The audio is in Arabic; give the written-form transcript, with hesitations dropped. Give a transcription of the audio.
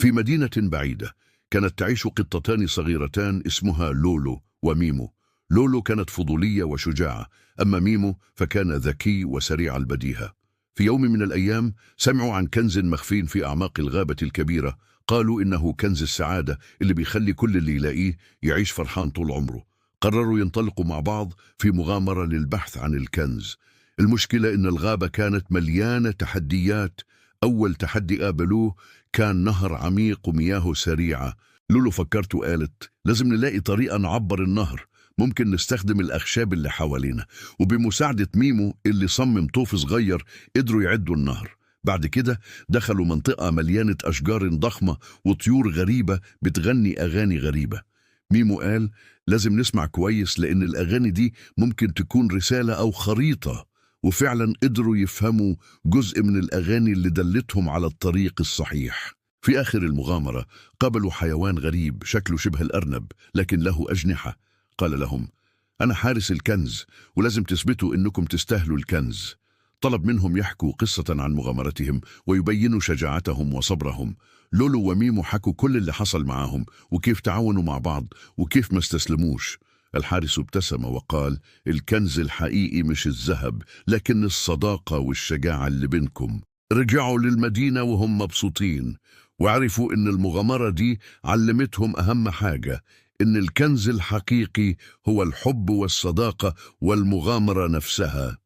في مدينة بعيدة كانت تعيش قطتان صغيرتان اسمها لولو وميمو. لولو كانت فضولية وشجاعة، أما ميمو فكان ذكي وسريع البديهة. في يوم من الأيام سمعوا عن كنز مخفي في أعماق الغابة الكبيرة. قالوا إنه كنز السعادة اللي بيخلي كل اللي يلاقيه يعيش فرحان طول عمره. قرروا ينطلقوا مع بعض في مغامرة للبحث عن الكنز. المشكلة إن الغابة كانت مليانة تحديات. أول تحدي قابلوه كان نهر عميق ومياهه سريعة. لولو فكرت وقالت لازم نلاقي طريقة نعبر النهر، ممكن نستخدم الأخشاب اللي حوالينا. وبمساعدة ميمو اللي صمم طوف صغير قدروا يعدوا النهر. بعد كده دخلوا منطقة مليانة أشجار ضخمة وطيور غريبة بتغني أغاني غريبة. ميمو قال لازم نسمع كويس لأن الأغاني دي ممكن تكون رسالة أو خريطة. وفعلا قدروا يفهموا جزء من الأغاني اللي دلتهم على الطريق الصحيح. في آخر المغامرة قابلوا حيوان غريب شكله شبه الأرنب لكن له أجنحة. قال لهم أنا حارس الكنز ولازم تثبتوا إنكم تستاهلوا الكنز. طلب منهم يحكوا قصة عن مغامرتهم ويبينوا شجاعتهم وصبرهم. لولو وميمو حكوا كل اللي حصل معاهم وكيف تعاونوا مع بعض وكيف ما استسلموش. الحارس ابتسم وقال الكنز الحقيقي مش الذهب لكن الصداقة والشجاعة اللي بينكم. رجعوا للمدينة وهم مبسوطين وعرفوا إن المغامرة دي علمتهم أهم حاجة، إن الكنز الحقيقي هو الحب والصداقة والمغامرة نفسها.